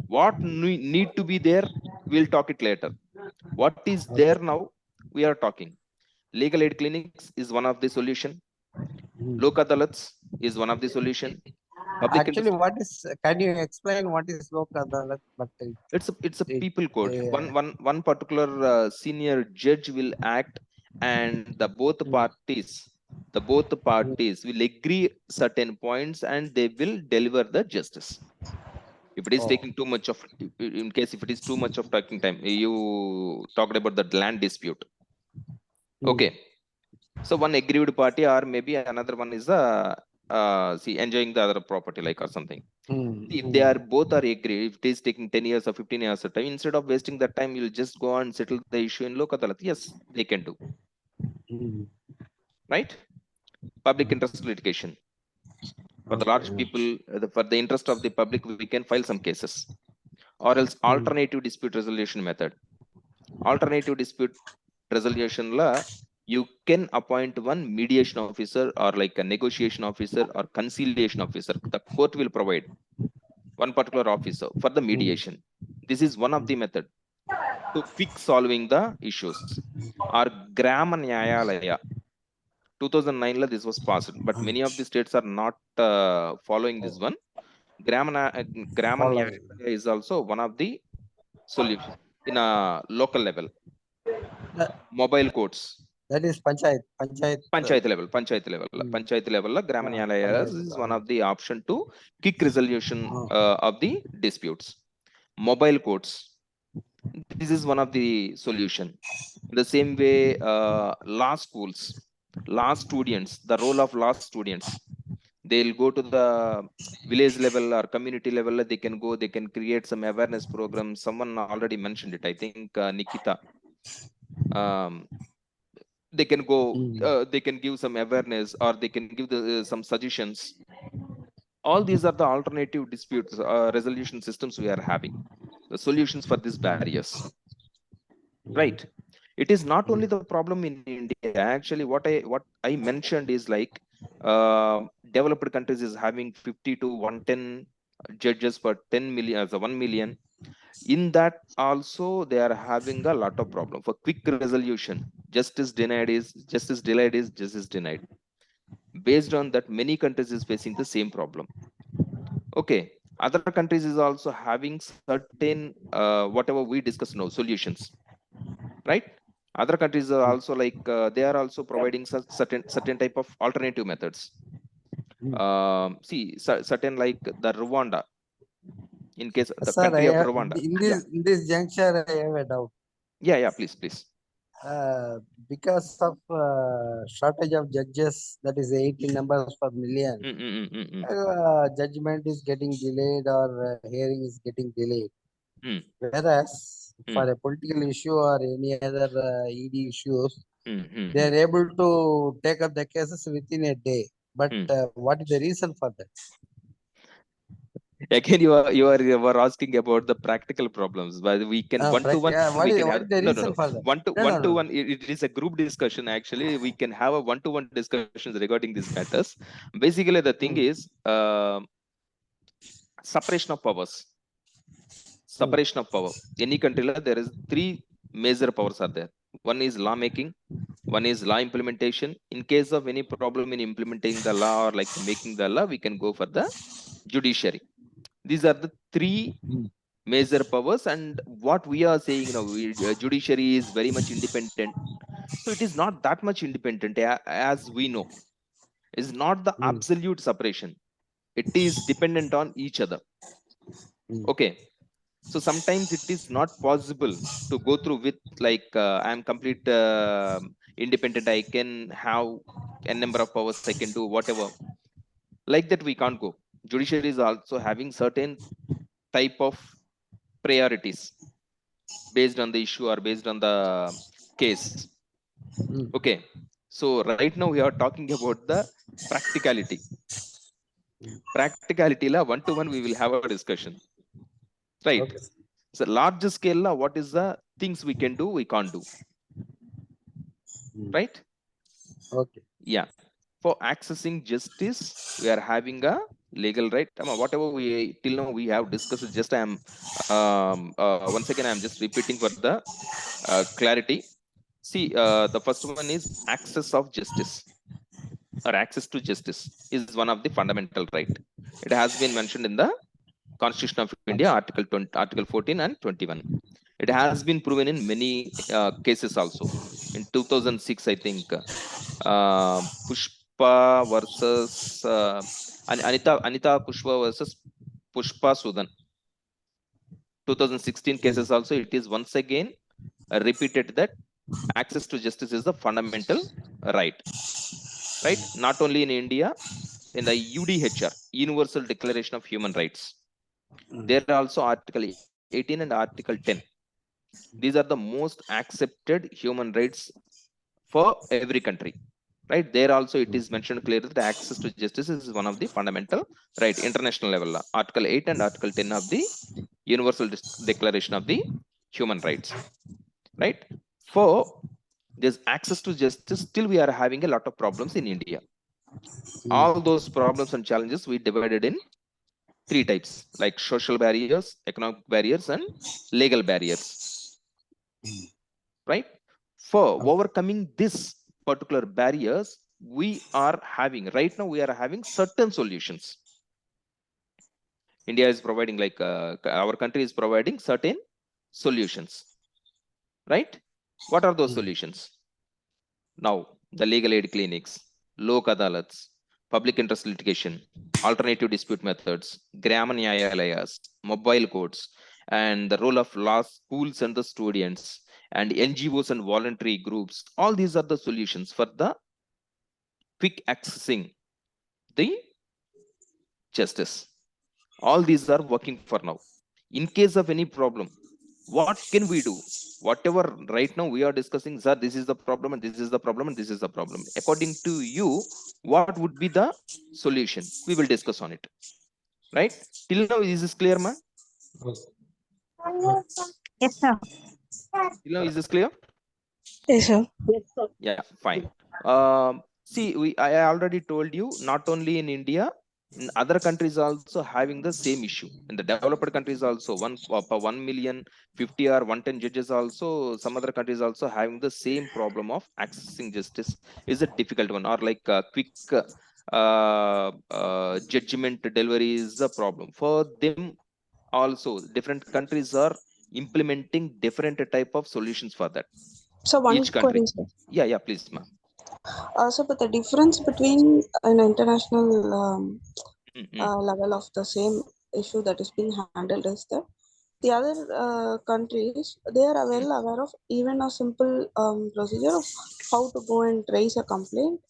What need to be there, we'll talk it later. What is there now, we are talking. Legal aid clinics is one of the solution. Lok Adalats is one of the solution. Public actually, interest. what is? Can you explain what is Lok Adalat? But It's a people court. One particular senior judge will act, and the both parties will agree certain points, and they will deliver the justice. If it is taking too much of, in case if it is too much of talking time, you talked about the land dispute. Okay, so one aggrieved party or maybe another one is enjoying the other property like or something. If they are both are agree, if it is taking 10 years or 15 years of time, instead of wasting that time, you'll just go and settle the issue in Lok Adalat. Yes, they can do. Right? Public interest litigation. For the large people, for the interest of the public, we can file some cases. Or else alternative dispute resolution method. Alternative dispute resolution law, you can appoint one mediation officer or like a negotiation officer or conciliation officer. The court will provide one particular officer for the mediation. This is one of the method to quick solving the issues. Or Grama Nyayalaya. 2009 this was passed, but many of the states are not following this one. Grama Nyayalaya is also one of the solutions in a local level. Mobile courts. That is panchayat level. Panchayat level, Grama Nyayalaya is one of the option to quick resolution of the disputes. Mobile courts. This is one of the solution. The same way, law schools, law students, the role of law students. They'll go to the village level or community level. They can go. They can create some awareness programs. Someone already mentioned it. I think Nikita. They can go. They can give some awareness, or they can give some suggestions. All these are the alternative disputes resolution systems we are having. The solutions for these barriers. Right. It is not only the problem in India. Actually, what I mentioned is like developed countries is having 50 to 110 judges per 10 million as a 1 million. In that also they are having a lot of problem for quick resolution. Justice delayed is justice denied. Based on that, many countries is facing the same problem. Okay, other countries is also having certain whatever we discussed now solutions, right? Other countries are also like they are also providing certain type of alternative methods. Certain like the Rwanda, in case the sir, country of Rwanda. in this juncture, I have a doubt. Yeah, please. because of shortage of judges, that is 18 numbers per million, judgment is getting delayed or hearing is getting delayed. Whereas for a political issue or any other ED issues, they are able to take up the cases within a day. But what is the reason for that? Again, you are asking about the practical problems, but we can one to one. What is the reason for that? One to one. It is a group discussion. Actually, we can have a one to one discussions regarding these matters. Basically, the thing is separation of powers. Separation of power. Any country, there is three major powers are there. One is law making. One is law implementation. In case of any problem in implementing the law or like making the law, we can go for the judiciary. These are the three major powers, and what we are saying, judiciary is very much independent. So it is not that much independent, as we know. It's not the absolute separation. It is dependent on each other. Okay, so sometimes it is not possible to go through with like I am complete independent, I can have a number of powers, I can do whatever. Like that we can't go. Judiciary is also having certain type of priorities based on the issue or based on the case. Okay, so right now we are talking about the practicality. Practicality la one to one we will have a discussion, right? Okay. So large scale la, what is the things we can do, we can't do, right? Okay. Yeah, for accessing justice we are having a legal right. Whatever we till now we have discussed, just I am once again I am just repeating for the clarity. See, the first one is access of justice or access to justice is one of the fundamental right. It has been mentioned in the Constitution of India, Article 20, Article 14 and 21. It has been proven in many cases also. In 2006, I think, Pushpa versus Anita Pushpa versus Pushpa Sudan. 2016 cases also, it is once again repeated that access to justice is the fundamental right. Right? Not only in India, in the UDHR, Universal Declaration of Human Rights, there are also Article 18 and Article 10. These are the most accepted human rights for every country. Right? There also it is mentioned clearly that access to justice is one of the fundamental right, international level. Article 8 and Article 10 of the Universal Declaration of the Human Rights. Right? For this access to justice, still we are having a lot of problems in India. All those problems and challenges we divided in three types, like social barriers, economic barriers, and legal barriers. Right? For overcoming this particular barriers, we are having right now, we are having certain solutions. India is providing, like our country is providing certain solutions. Right? What are those solutions? Now, the legal aid clinics, lok adalats, public interest litigation, alternative dispute methods, gram nyayalayas, mobile courts, and the role of law schools and the students, and NGOs and voluntary groups. All these are the solutions for the quick accessing the justice. All these are working for now. In case of any problem, what can we do? Whatever right now we are discussing, sir, this is the problem and this is the problem and this is the problem. According to you, what would be the solution? We will discuss on it. Right? Till now, is this clear, ma? Yes, sir. Till now, is this clear? Yes, sir. Yes, sir. Yeah, fine. See, I already told you, not only in India, in other countries also having the same issue. In the developed countries also, 1,050,000 or 110 judges also, some other countries also having the same problem of accessing justice is a difficult one, or like quick judgment delivery is a problem for them. Also, different countries are implementing different type of solutions for that. So one Each country. query, sir. Yeah, please, ma'am. So, but the difference between an international level of the same issue that is being handled is that the other countries, they are well aware of even a simple procedure of how to go and raise a complaint,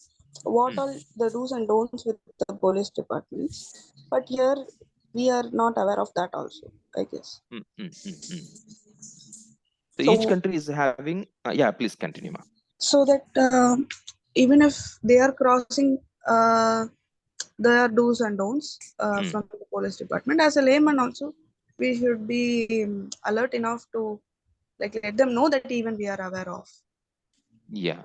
what all the do's and don'ts with the police departments. But here we are not aware of that also, I guess. So So, each country is having, yeah, please continue, ma. so that even if they are crossing their do's and don'ts from the police department, as a layman also, we should be alert enough to like let them know that even we are aware of. Yeah.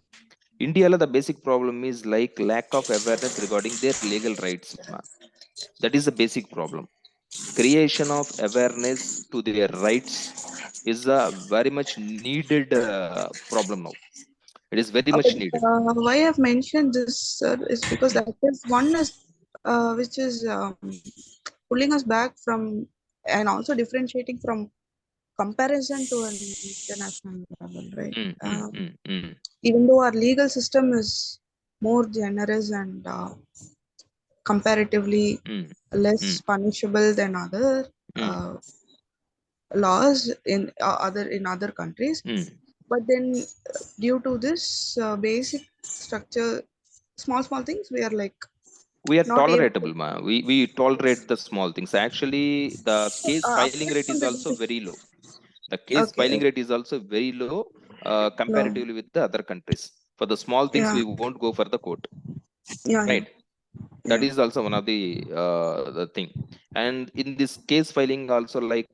India, the basic problem is like lack of awareness regarding their legal rights, ma. That is the basic problem. Creation of awareness to their rights is a very much needed problem now. It is very much needed. Why I've mentioned this, sir, is because that is one is which is pulling us back from and also differentiating from comparison to an international level, right? Even though our legal system is more generous and comparatively less punishable than other laws in other countries, but then due to this basic structure, small things, we are like we are not able tolerable, ma. We tolerate the small things. Actually, the case filing apart rate from is the also basic. very low. The case Okay. filing rate is also very low comparatively with the other countries. For the small things, Yeah. we won't go for the court. Yeah, Right. That is also one of the thing. And in this case filing also, like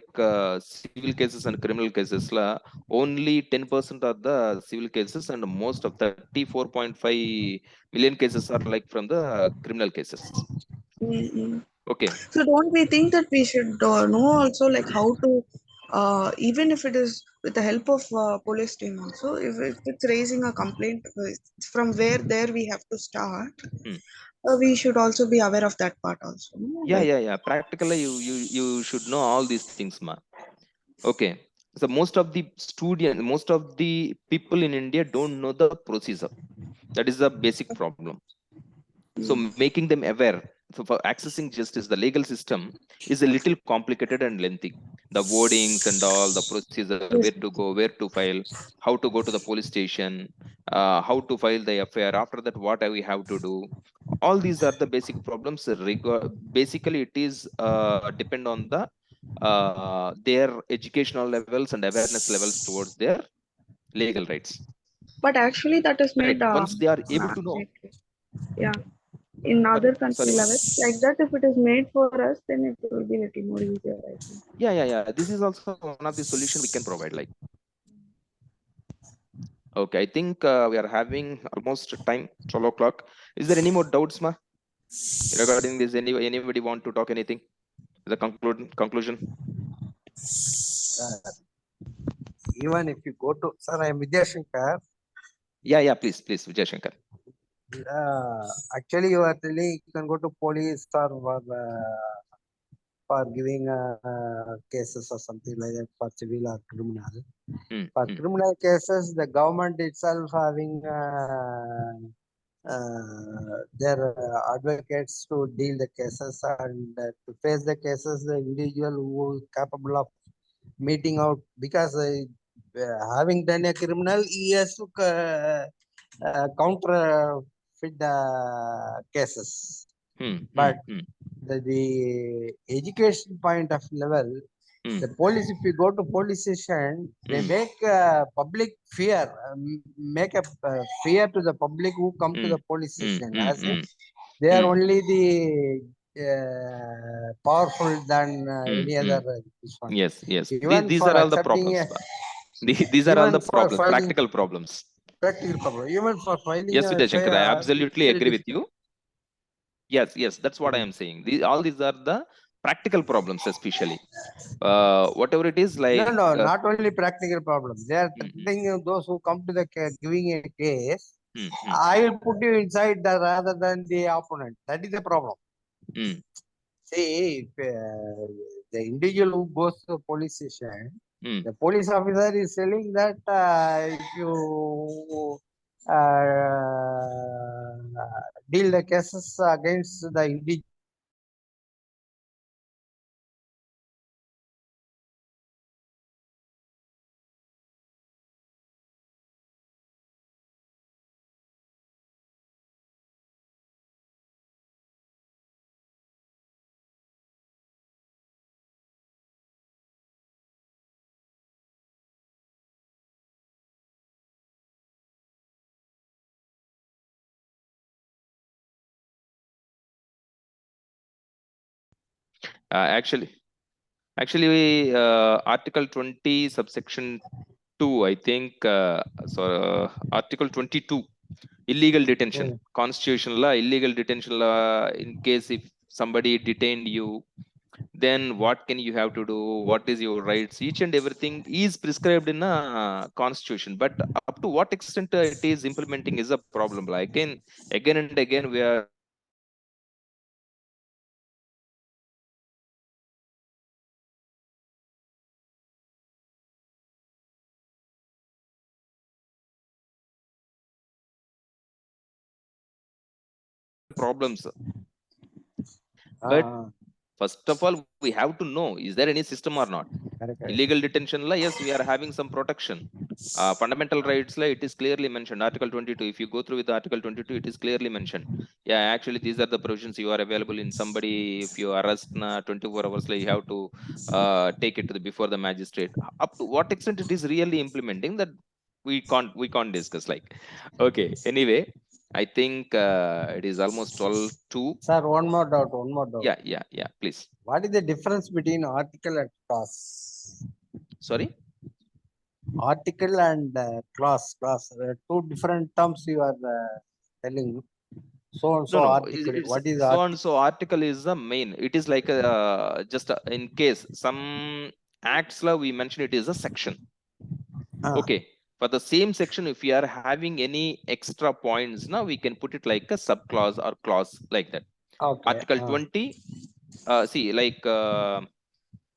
civil cases and criminal cases, only 10% are the civil cases, and most of 34.5 million cases are like from the criminal cases. Okay. So don't we think that we should know also like how to even if it is with the help of police team also, if it's raising a complaint, from where there we have to start, we should also be aware of that part also, no? Yeah. Practically, you should know all these things, ma. Okay. So most of the people in India don't know the procedure. That is the basic problem. So making them aware, so for accessing justice, the legal system is a little complicated and lengthy. The wordings and all the procedure, where to go, where to file, how to go to the police station, how to file the FIR. After that, what we have to do. All these are the basic problems. Basically, it is depend on the their educational levels and awareness levels towards their legal rights. But actually that is made Right. Once they are able to know. Yeah, in other country Sorry, levels like that, if it is made for us, then it will be a little more easier, I think. Yeah. This is also one of the solution we can provide. Like, okay, I think we are having almost time, 12 o'clock. Is there any more doubts, ma, regarding this? Anybody want to talk anything? The conclusion. Even if you go to, sir, I am Vidya Shankar. Yeah, please, Vijay Shankar. Actually, you are telling you can go to police or for giving cases or something like that for civil or criminal. For criminal cases, the government itself having their advocates to deal the cases and to face the cases, the individual who is capable of meeting out, because having done a criminal, he has to counterfeit the cases. But the education point of level, the police, if you go to police station, they make public fear, make a fear to the public who come to the police station, as if they are only the powerful than any other this one. Yes. Even These for are all the accepting problems. These are all even the for problems, filing practical problems. practical problem, even for filing Yes, a Vijay Shankar, I FIR, absolutely very agree with difficult. you. Yes, that's what I am saying. All these are the practical problems, especially whatever it is, like No, not only practical problems. They are threatening those who come to the giving a case. I will put you inside the rather than the opponent. That is the problem. See, if the individual who goes to the police station, the police officer is telling that if you deal the cases against the individual, Actually, Article 20, subsection 2, I think. Article 22, illegal detention. Constitutional law, illegal detention law. In case if somebody detained you, then what can you have to do? What is your rights? Each and everything is prescribed in a constitution. But up to what extent it is implementing is a problem. Like again and again, we are problems. But first of all, we have to know, is there any system or not? Illegal detention law, yes, we are having some protection. Fundamental rights law, it is clearly mentioned. Article 22, if you go through with Article 22, it is clearly mentioned. Yeah, actually, these are the provisions you are available in somebody. If you arrest 24 hours, you have to take it to before the magistrate. Up to what extent it is really implementing, that we can't discuss. Like, okay, anyway, I think it is almost 12:02. Sir, one more doubt. Yeah, please. What is the difference between article and clause? Sorry? Article and clause. Two different terms you are telling. So and so article. What is so and so article is the main. It is like just in case some acts law we mentioned, it is a section. Okay. For the same section, if we are having any extra points, now we can put it like a subclause or clause like that. Okay. Article 20. See, like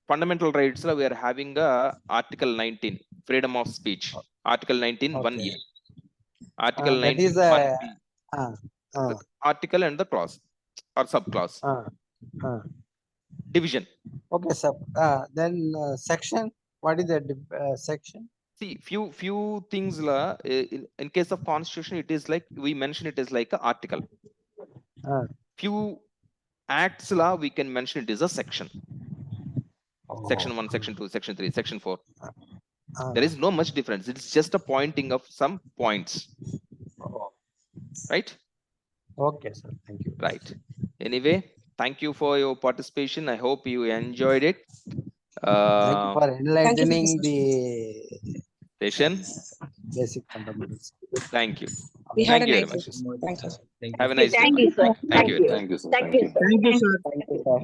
fundamental rights, we are having Article 19, freedom of speech. Article 19, Okay. 1A. Article 19, 1B. Article and the clause or subclause. Division. Okay, sir. Then section. What is the section? See, few things in case of constitution, it is like we mention it is like an article. Few acts law we can mention it is a section. Section 1, section 2, section 3, section 4. There is no much difference. It's just a pointing of some points. Right? Okay, sir. Thank you. Right. Anyway, thank you for your participation. I hope you enjoyed it. Thank you for enlightening the session. Basic fundamentals. Thank you. We had Thank a you very nice much. session. Thank you. Have a nice day. Thank you, sir. Thank you. Thank you, sir. Thank you, sir. Thank you, sir.